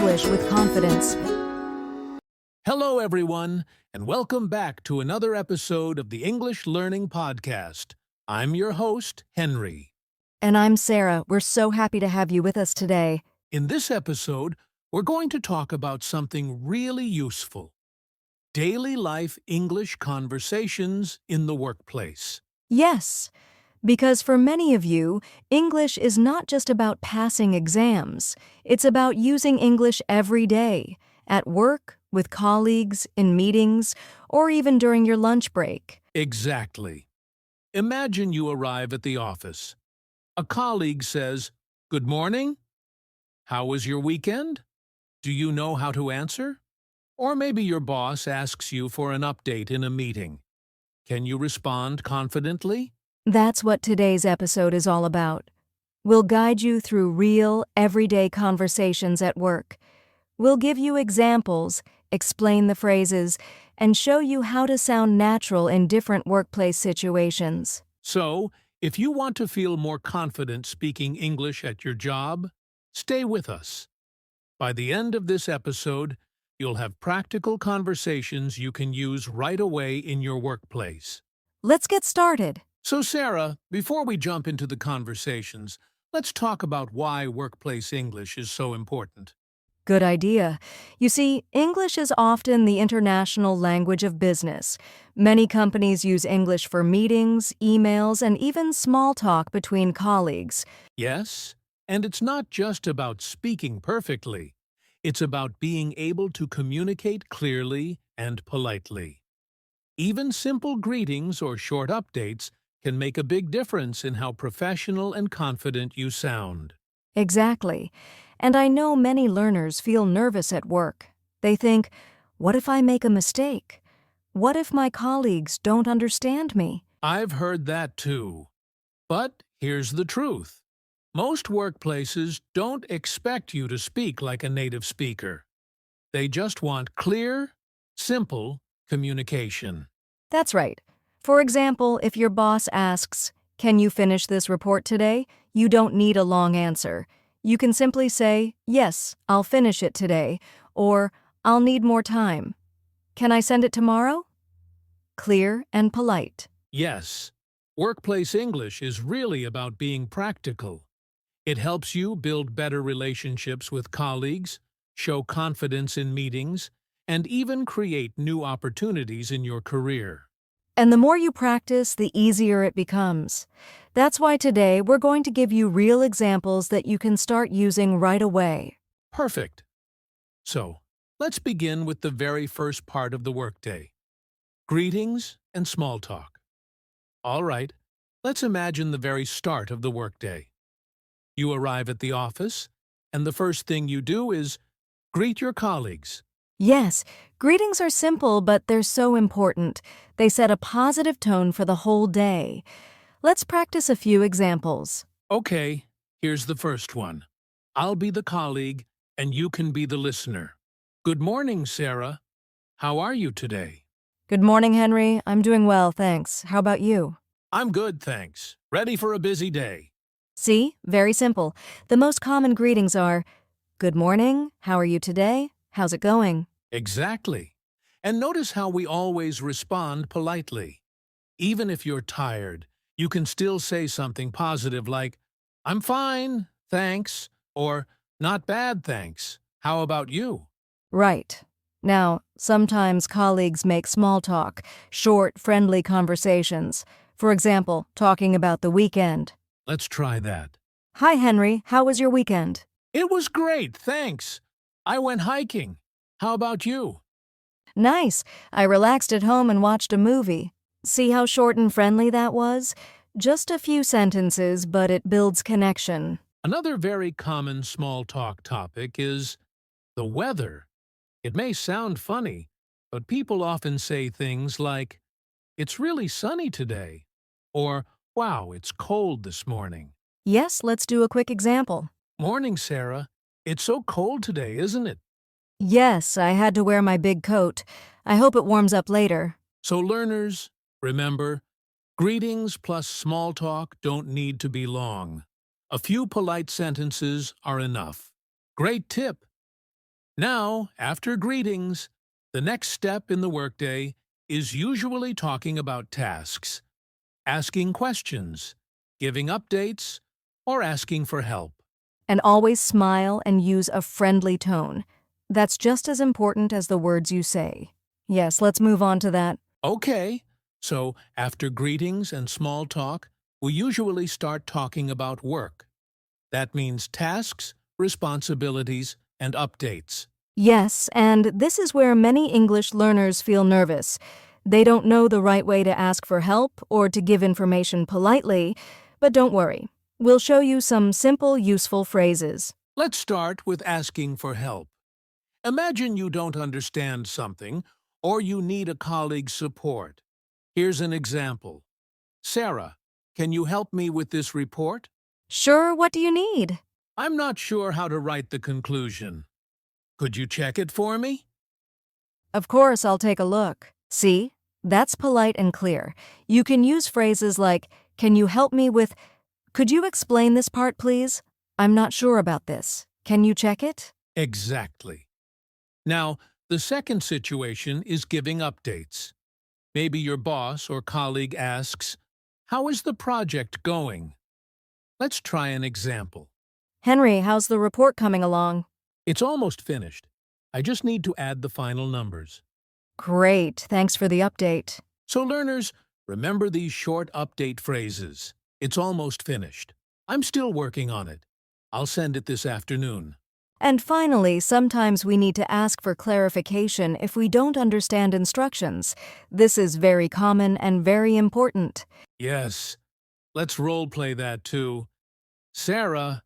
English with confidence. Hello, everyone, and welcome back to another episode of the English Learning Podcast. I'm your host, Henry. And I'm Sarah. We're so happy to have you with us today. In this episode, we're going to talk about something really useful: daily life English conversations in the workplace. Yes, because for many of you, English is not just about passing exams. It's about using English every day, at work, with colleagues, in meetings, or even during your lunch break. Exactly. Imagine you arrive at the office. A colleague says, "Good morning. How was your weekend? Do you know how to answer?" Or maybe your boss asks you for an update in a meeting. Can you respond confidently? That's what today's episode is all about. We'll guide you through real, everyday conversations at work. We'll give you examples, explain the phrases, and show you how to sound natural in different workplace situations. So, if you want to feel more confident speaking English at your job, stay with us. By the end of this episode, you'll have practical conversations you can use right away in your workplace. Let's get started. So, Sarah, before we jump into the conversations, let's talk about why workplace English is so important. Good idea. You see, English is often the international language of business. Many companies use English for meetings, emails, and even small talk between colleagues. Yes, and it's not just about speaking perfectly. It's about being able to communicate clearly and politely. Even simple greetings or short updates can make a big difference in how professional and confident you sound. Exactly. And I know many learners feel nervous at work. They think, what if I make a mistake? What if my colleagues don't understand me? I've heard that too. But here's the truth. Most workplaces don't expect you to speak like a native speaker. They just want clear, simple communication. That's right. For example, if your boss asks, "Can you finish this report today?" you don't need a long answer. You can simply say, "Yes, I'll finish it today," or "I'll need more time. Can I send it tomorrow?" Clear and polite. Yes, workplace English is really about being practical. It helps you build better relationships with colleagues, show confidence in meetings, and even create new opportunities in your career. And the more you practice, the easier it becomes. That's why today we're going to give you real examples that you can start using right away. Perfect. So, let's begin with the very first part of the workday: greetings and small talk. All right, let's imagine the very start of the workday. You arrive at the office, and the first thing you do is greet your colleagues. Yes, greetings are simple, but they're so important. They set a positive tone for the whole day. Let's practice a few examples. Okay, here's the first one. I'll be the colleague, and you can be the listener. Good morning, Sarah. How are you today? Good morning, Henry. I'm doing well, thanks. How about you? I'm good, thanks. Ready for a busy day. See? Very simple. The most common greetings are, "Good morning. How are you today? How's it going?" Exactly. And notice how we always respond politely. Even if you're tired, you can still say something positive like, "I'm fine, thanks," or "Not bad, thanks. How about you?" Right. Now, sometimes colleagues make small talk, short, friendly conversations. For example, talking about the weekend. Let's try that. "Hi, Henry. How was your weekend?" It was great, thanks. I went hiking. How about you? "Nice. I relaxed at home and watched a movie." See how short and friendly that was? Just a few sentences, but it builds connection. Another very common small talk topic is the weather. It may sound funny, but people often say things like, "It's really sunny today," or "Wow, it's cold this morning." Yes, let's do a quick example. "Morning, Sarah. It's so cold today, isn't it?" Yes, I had to wear my big coat. I hope it warms up later. So learners, remember, greetings plus small talk don't need to be long. A few polite sentences are enough. Great tip! Now, after greetings, the next step in the workday is usually talking about tasks, asking questions, giving updates, or asking for help. And always smile and use a friendly tone. That's just as important as the words you say. Yes, let's move on to that. Okay, so after greetings and small talk, we usually start talking about work. That means tasks, responsibilities, and updates. Yes, and this is where many English learners feel nervous. They don't know the right way to ask for help or to give information politely, but don't worry. We'll show you some simple, useful phrases. Let's start with asking for help. Imagine you don't understand something or you need a colleague's support. Here's an example. Sarah, can you help me with this report? Sure, what do you need? I'm not sure how to write the conclusion. Could you check it for me? Of course, I'll take a look. See? That's polite and clear. You can use phrases like, can you help me with, could you explain this part, please? I'm not sure about this. Can you check it? Exactly. Now, the second situation is giving updates. Maybe your boss or colleague asks, how is the project going? Let's try an example. Henry, how's the report coming along? It's almost finished. I just need to add the final numbers. Great, thanks for the update. So learners, remember these short update phrases. It's almost finished. I'm still working on it. I'll send it this afternoon. And finally, sometimes we need to ask for clarification if we don't understand instructions. This is very common and very important. Yes, let's role play that too. Sarah,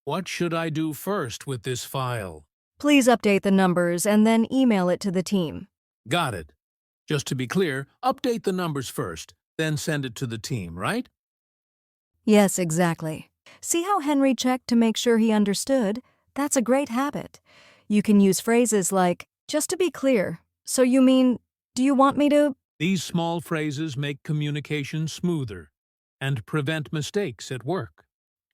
what should I do first with this file? Please update the numbers and then email it to the team. Got it. Just to be clear, update the numbers first, then send it to the team, right? Yes, exactly. See how Henry checked to make sure he understood? That's a great habit. You can use phrases like, just to be clear, so you mean, do you want me to? These small phrases make communication smoother and prevent mistakes at work.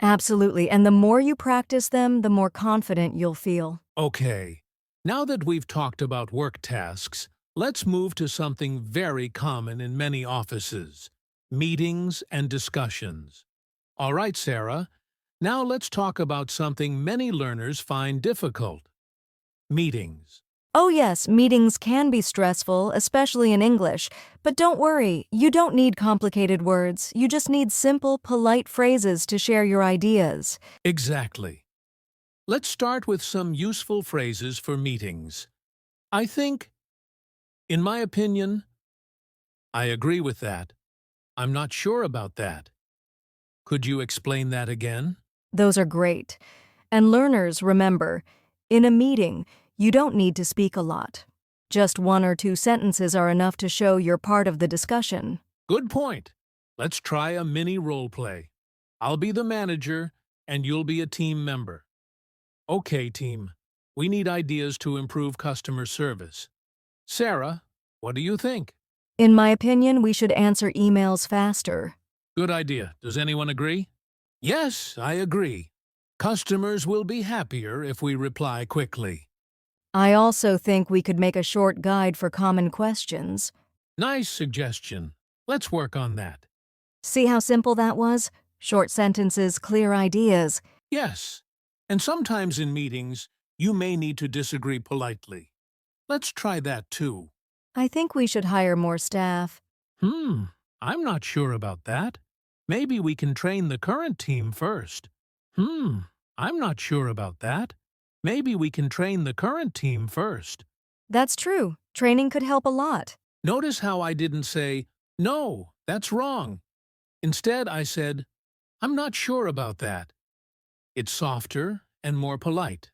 Absolutely, and the more you practice them, the more confident you'll feel. Okay, now that we've talked about work tasks, let's move to something very common in many offices: meetings and discussions. All right, Sarah, now let's talk about something many learners find difficult: meetings. Oh yes, meetings can be stressful, especially in English. But don't worry, you don't need complicated words. You just need simple, polite phrases to share your ideas. Exactly. Let's start with some useful phrases for meetings. I think, in my opinion, I agree with that. I'm not sure about that. Could you explain that again? Those are great. And learners, remember, in a meeting, you don't need to speak a lot. Just 1 or 2 sentences are enough to show you're part of the discussion. Good point. Let's try a mini role play. I'll be the manager, and you'll be a team member. Okay, team. We need ideas to improve customer service. Sarah, what do you think? In my opinion, we should answer emails faster. Good idea. Does anyone agree? Yes, I agree. Customers will be happier if we reply quickly. I also think we could make a short guide for common questions. Nice suggestion. Let's work on that. See how simple that was? Short sentences, clear ideas. Yes. And sometimes in meetings, you may need to disagree politely. Let's try that too. I think we should hire more staff. I'm not sure about that. Maybe we can train the current team first. I'm not sure about that. Maybe we can train the current team first. That's true. Training could help a lot. Notice how I didn't say, no, that's wrong. Instead, I said, I'm not sure about that. It's softer and more polite.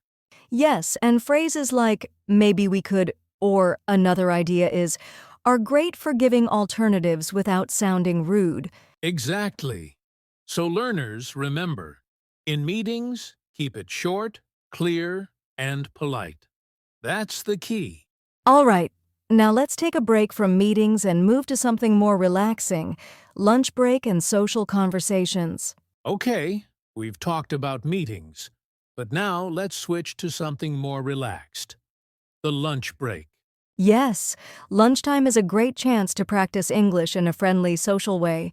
Yes, and phrases like, maybe we could, or another idea is, are great for giving alternatives without sounding rude. Exactly. So learners, remember, in meetings, keep it short, clear, and polite. That's the key. All right, now let's take a break from meetings and move to something more relaxing, lunch break and social conversations. Okay, we've talked about meetings, but now let's switch to something more relaxed: the lunch break. Yes, lunchtime is a great chance to practice English in a friendly, social way.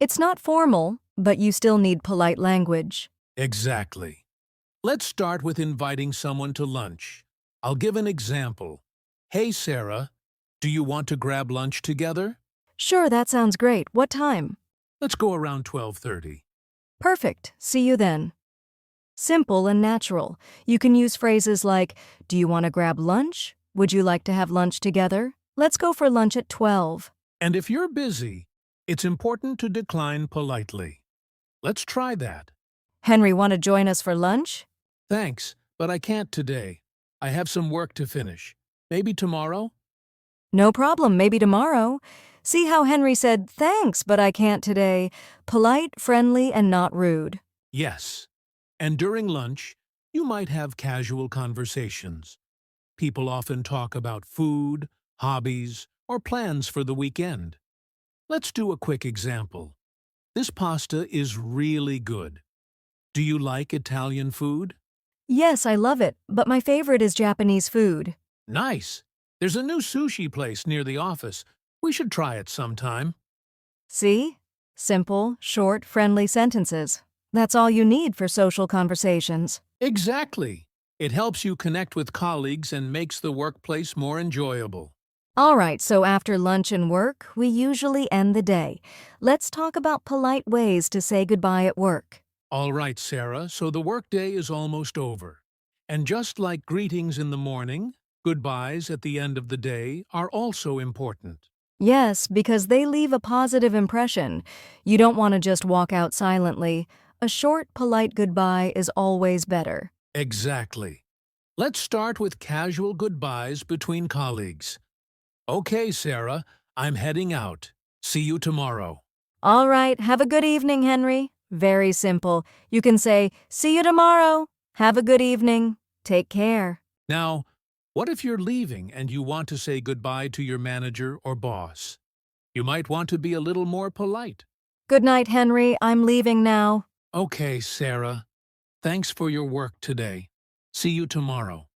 It's not formal, but you still need polite language. Exactly. Let's start with inviting someone to lunch. I'll give an example. Hey, Sarah, do you want to grab lunch together? Sure, that sounds great. What time? Let's go around 12:30. Perfect. See you then. Simple and natural. You can use phrases like, do you want to grab lunch? Would you like to have lunch together? Let's go for lunch at 12. And if you're busy, it's important to decline politely. Let's try that. Henry, want to join us for lunch? Thanks, but I can't today. I have some work to finish. Maybe tomorrow? No problem, maybe tomorrow. See how Henry said, thanks, but I can't today. Polite, friendly, and not rude. Yes. And during lunch, you might have casual conversations. People often talk about food, hobbies, or plans for the weekend. Let's do a quick example. This pasta is really good. Do you like Italian food? Yes, I love it, but my favorite is Japanese food. Nice. There's a new sushi place near the office. We should try it sometime. See? Simple, short, friendly sentences. That's all you need for social conversations. Exactly. It helps you connect with colleagues and makes the workplace more enjoyable. All right, so after lunch and work, we usually end the day. Let's talk about polite ways to say goodbye at work. All right, Sarah, so the workday is almost over. And just like greetings in the morning, goodbyes at the end of the day are also important. Yes, because they leave a positive impression. You don't want to just walk out silently. A short, polite goodbye is always better. Exactly. Let's start with casual goodbyes between colleagues. Okay, Sarah, I'm heading out. See you tomorrow. All right, have a good evening, Henry. Very simple. You can say, see you tomorrow. Have a good evening. Take care. Now, what if you're leaving and you want to say goodbye to your manager or boss? You might want to be a little more polite. Good night, Henry. I'm leaving now. Okay, Sarah. Thanks for your work today. See you tomorrow.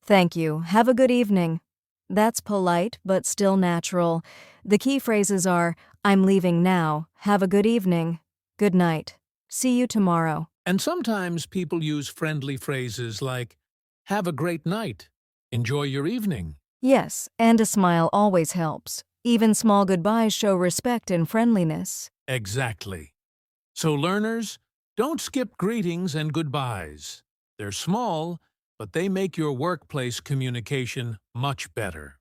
Thank you. Have a good evening. That's polite, but still natural. The key phrases are, I'm leaving now. Have a good evening. Good night. See you tomorrow. And sometimes people use friendly phrases like, have a great night. Enjoy your evening. Yes, and a smile always helps. Even small goodbyes show respect and friendliness. Exactly. So learners, don't skip greetings and goodbyes. They're small, but they make your workplace communication much better.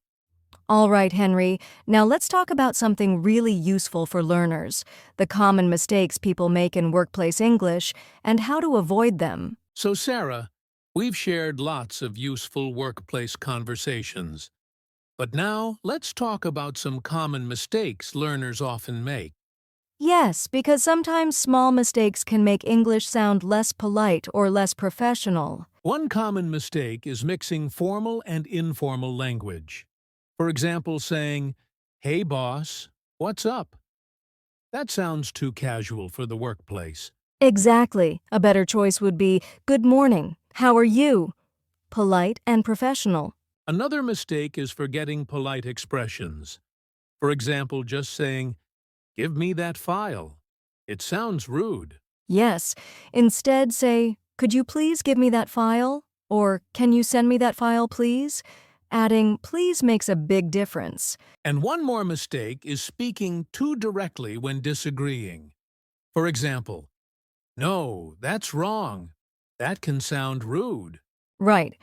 All right, Henry. Now let's talk about something really useful for learners, the common mistakes people make in workplace English, and how to avoid them. So Sarah, we've shared lots of useful workplace conversations. But now let's talk about some common mistakes learners often make. Yes, because sometimes small mistakes can make English sound less polite or less professional. One common mistake is mixing formal and informal language. For example, saying, hey boss, what's up? That sounds too casual for the workplace. Exactly. A better choice would be, good morning. How are you? Polite and professional. Another mistake is forgetting polite expressions. For example, just saying, give me that file. It sounds rude. Yes. Instead, say, could you please give me that file? Or, can you send me that file, please? Adding please makes a big difference. And one more mistake is speaking too directly when disagreeing. For example, no, that's wrong. That can sound rude. Right.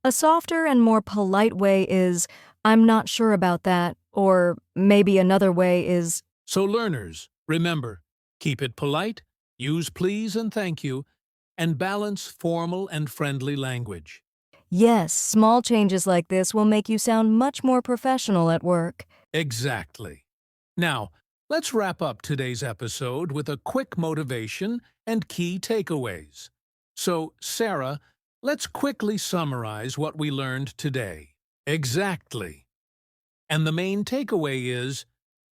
A softer and more polite way is, I'm not sure about that, or maybe another way is, So learners, remember, keep it polite, use please and thank you, and balance formal and friendly language. yes, small changes like this will make you sound much more professional at work. Exactly. Now, let's wrap up today's episode with a quick motivation and key takeaways. So, Sarah, let's quickly summarize what we learned today. Exactly. And the main takeaway is,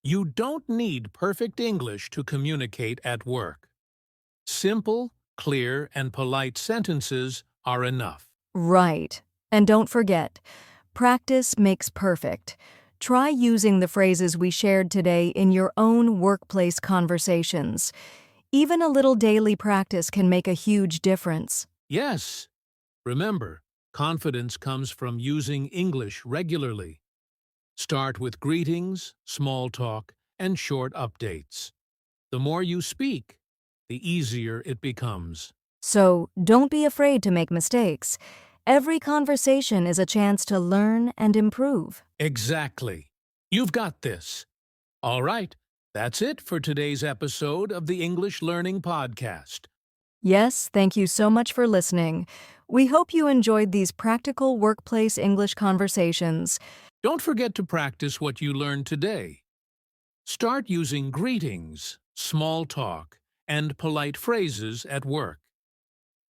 you don't need perfect English to communicate at work. Simple, clear, and polite sentences are enough. Right. And don't forget, practice makes perfect. Try using the phrases we shared today in your own workplace conversations. Even a little daily practice can make a huge difference. Yes. Remember, confidence comes from using English regularly. Start with greetings, small talk, and short updates. The more you speak, the easier it becomes. So don't be afraid to make mistakes. Every conversation is a chance to learn and improve. Exactly. You've got this. All right, that's it for today's episode of the English Learning Podcast. Yes, thank you so much for listening. We hope you enjoyed these practical workplace English conversations. Don't forget to practice what you learned today. Start using greetings, small talk, and polite phrases at work.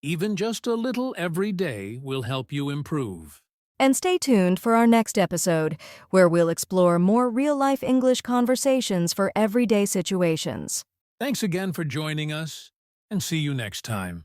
Even just a little every day will help you improve. And stay tuned for our next episode, where we'll explore more real-life English conversations for everyday situations. Thanks again for joining us, and see you next time.